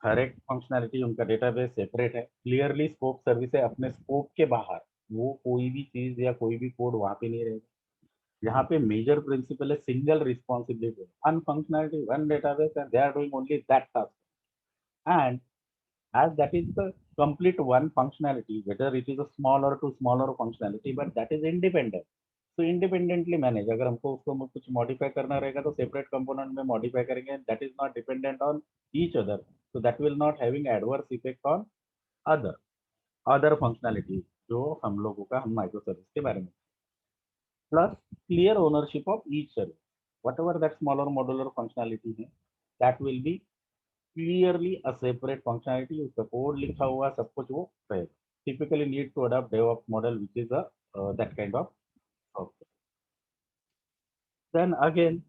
हर एक functionality उनका database separate है. Clearly scope service है, अपने scope के बाहर वो कोई भी चीज या कोई भी कोड वहां पे नहीं रहेगा. यहाँ पे मेजर प्रिंसिपल है single responsibility, one functionality, one database, and they are doing only that task. And as that is the complete one functionality, whether it is a small or to smaller functionality, but that is independent. So independently manage. अगर हमको उसको कुछ modify करना रहेगा तो separate component में modify करेंगे. That is not dependent on each other. So that will not having adverse effect on other functionality जो हम लोगों का हम microservice के बारे में. Plus clear ownership of each service. Whatever that smaller modular functionality है, that will be clearly a separate functionality. उसका कोड लिखा हुआ सब कुछ वो रहेगा. typically need to adopt DevOps model, which is a that kind of software. Then again,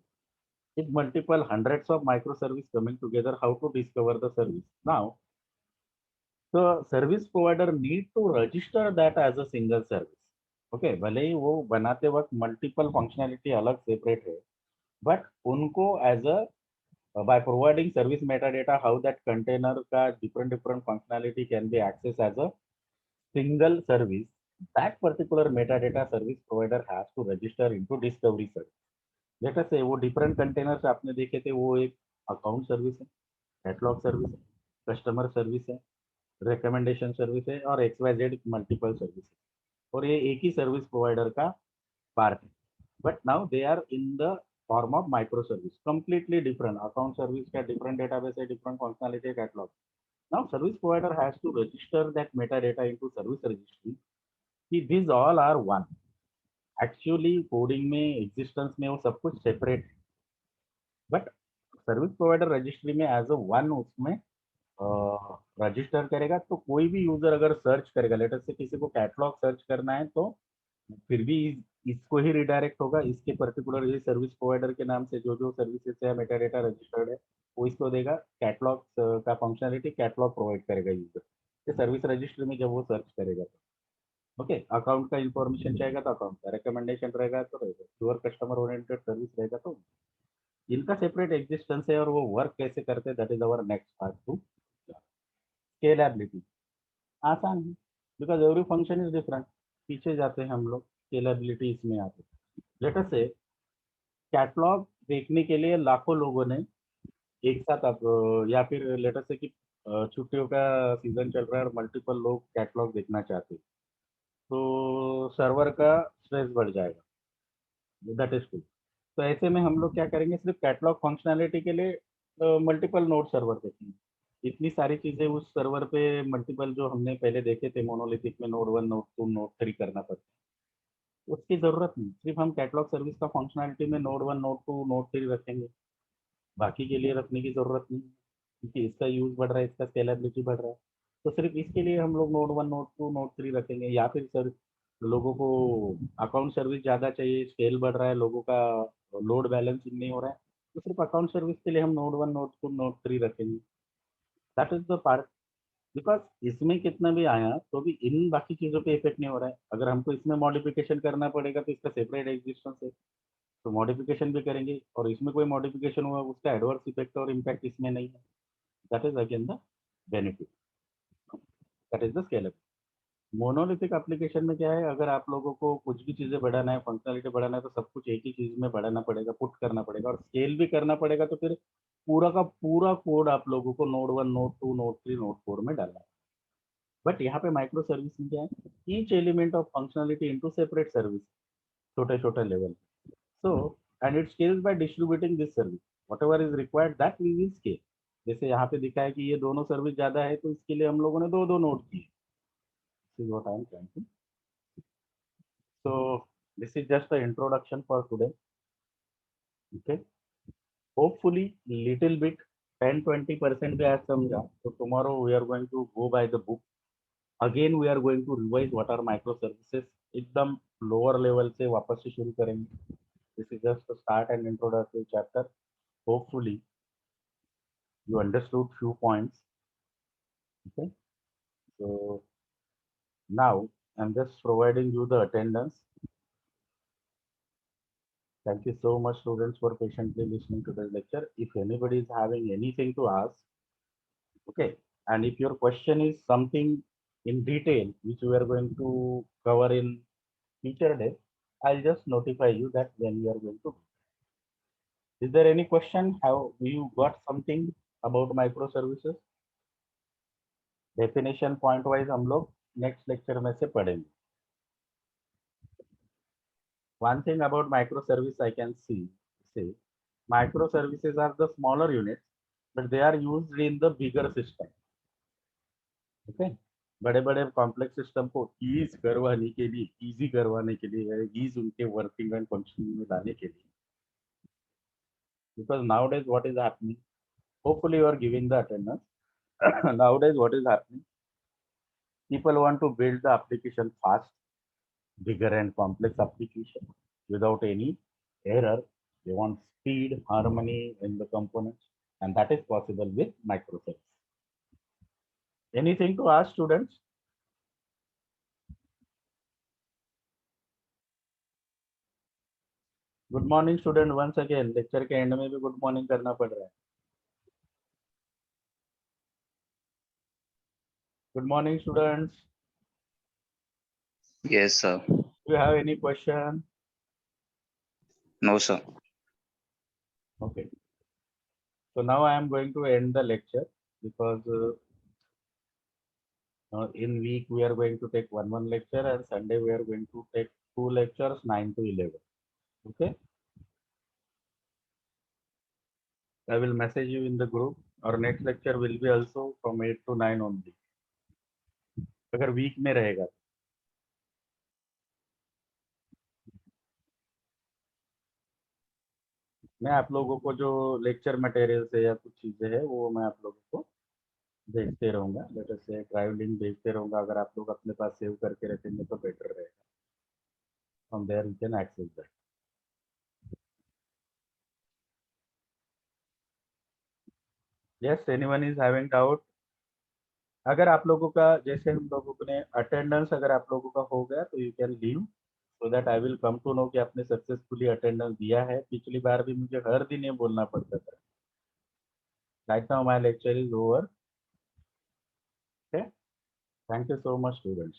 with multiple hundreds of microservices coming together, how to discover the service? Now, the service provider need to register that as a single service. Okay, भले ही वो बनाते वक्त multiple functionality अलग separate है, but उनको as a by providing service metadata, how that container का different functionality can be accessed as a single service, that particular metadata service provider has to register into discovery service. Let us say वो different containers आपने देखे थे, वो एक account service है, catalog service है, customer service है, recommendation service है और XYZ multiple service है, और ये एक ही service provider का part है. But now they are in the form of microservice, completely different. Account service का different database है, different functionality catalog. Now service provider has to register that metadata into service registry. कि these all are one. Actually coding में existence में वो सब कुछ separate है, but service provider registry में as a one उसमें रजिस्टर करेगा. तो कोई भी यूजर अगर सर्च करेगा, लेटर से किसी को कैटलॉग सर्च करना है, तो फिर भी इसको ही रिडायरेक्ट होगा. इसके पर्टिकुलर ये सर्विस प्रोवाइडर के नाम से जो जो सर्विसेज है मेटाडेटा रजिस्टर्ड है, वो इसको देगा. कैटलॉग का फंक्शनलिटी कैटलॉग प्रोवाइड करेगा यूजर ये सर्विस रजिस्टर में जब वो सर्च करेगा. तो ओके, अकाउंट का इंफॉर्मेशन चाहेगा तो अकाउंट का, रिकमेंडेशन रहेगा तो रहेगा, प्योर कस्टमर ओरिएंटेड सर्विस रहेगा तो इनका सेपरेट एग्जिस्टेंस है. और वो वर्क कैसे करते हैं, that is our next part two. Scalability आसान है, because every function is different. पीछे जाते हैं हम लोग, स्केलेबिलिटी इसमें आते हैं. लेट अस से कैटलॉग देखने के लिए लाखों लोगों ने एक साथ अब या फिर लेट अस से कि छुट्टियों का सीजन चल रहा है और मल्टीपल लोग कैटलॉग देखना चाहते हैं, तो सर्वर का स्ट्रेस बढ़ जाएगा. That is true. तो ऐसे में हम लोग क्या करेंगे, सिर्फ कैटलॉग फंक्शनैलिटी के लिए मल्टीपल नोड सर्वर देखेंगे. इतनी सारी चीजें उस सर्वर पे मल्टीपल जो हमने पहले देखे थे मोनोलिथिक में, नोड 1 नोड 2 नोड 3 करना पड़ता है, उसकी जरूरत नहीं. सिर्फ हम कैटलॉग सर्विस का फंक्शनैलिटी में नोड 1 नोड 2 नोड 3 रखेंगे, बाकी के लिए रखने की जरूरत नहीं, क्योंकि इसका यूज बढ़ रहा है, इसका स्केलेबिलिटी बढ़ रहा है. तो सिर्फ इसके लिए हम लोग नोड 1 नोड 2 नोड 3 रखेंगे. या फिर सर लोगों को अकाउंट सर्विस ज़्यादा चाहिए, स्केल बढ़ रहा है, लोगों का लोड बैलेंसिंग नहीं हो रहा है, तो सिर्फ अकाउंट सर्विस के लिए हम नोड 1 नोड 2 नोड 3 रखेंगे. That is the part. Because इसमें कितना भी आया तो भी इन बाकी चीज़ों पे इफेक्ट नहीं हो रहा है. अगर हमको इसमें मॉडिफिकेशन करना पड़ेगा तो इसका सेपरेट एग्जिस्टेंस है, तो मॉडिफिकेशन भी करेंगे. और इसमें कोई मॉडिफिकेशन हुआ उसका एडवर्स इफेक्ट और इम्पैक्ट इसमें नहीं है. That is again the benefit. That is the scalable. Monolithic application में क्या है, अगर आप लोगों को कुछ भी चीज़ें बढ़ाना है, फंक्शनलिटी बढ़ाना है, तो सब कुछ एक ही चीज़ में बढ़ाना पड़ेगा, पुट करना पड़ेगा और स्केल भी करना पड़ेगा. तो फिर पूरा का पूरा कोड आप लोगों को नोड 1 नोड 2 नोड 3 नोड 4 में डालना है. बट यहाँ पे माइक्रो सर्विस में क्या है, each element of functionality into separate service, छोटे छोटे level. So and it scales by distributing this service, whatever is required that we will scale. जैसे यहाँ पे दिखा है कि ये दोनों सर्विस ज्यादा है, तो इसके लिए हम लोगों ने दो दो नोड किए. This is what I am trying to. So this is just the introduction for today. Okay. Hopefully little bit 10-20% भी आज समझा. So tomorrow we are going to go by the book. Again we are going to revise what are microservices. एकदम lower level से वापस से शुरू करेंगे. This is just the start and introductory chapter. Hopefully you understood few points. Okay. So now I'm just providing you the attendance. Thank you so much, students, for patiently listening to the lecture. If anybody is having anything to ask, okay, and if your question is something in detail, which we are going to cover in future day, I'll just notify you that when we are going to. Is there any question? Have you got something about microservices? Definition point wise हम लोग next lecture में से पढ़ेंगे. One thing about microservice I can say microservices are the smaller units, but they are used in the bigger system. Okay, बड़े बड़े complex system को ease करवाने के लिए, इजी करवाने के लिए, ईज उनके वर्किंग एंड फंक्शनिंग में लाने के लिए. Because nowadays what is happening, hopefully you are giving the attendance. Nowadays what is happening, People want to build the application fast, bigger and complex application without any error. They want speed, harmony in the components, and that is possible with microservices. Anything to ask, students? Good morning student, once again lecture के end में भी good morning करना पड़ रहा है. Good morning students. Yes, sir. Do you have any question? No, sir. Okay. So now I am going to end the lecture because in week we are going to take one lecture, and Sunday we are going to take 2 lectures, 9 to 11. Okay. I will message you in the group. Our next lecture will be also from 8 to 9 only. अगर week में रहेगा. मैं आप लोगों को जो lecture material है या कुछ चीजें हैं वो मैं आप लोगों को भेजते रहूंगा. लेट अस से ड्राइव लिंक भेजते रहूंगा. अगर आप लोग अपने पास सेव करके रखेंगे तो बेटर रहेगा. From there you can access that. Yes, anyone is having doubt? अगर आप लोगों का जैसे हम लोगों ने अटेंडेंस अगर आप लोगों का हो गया तो you can leave, so that I will come to know कि आपने सक्सेसफुली अटेंडेंस दिया है. पिछली बार भी मुझे हर दिन ये बोलना पड़ता था. Right now my lecture is over. Okay, thank you so much students.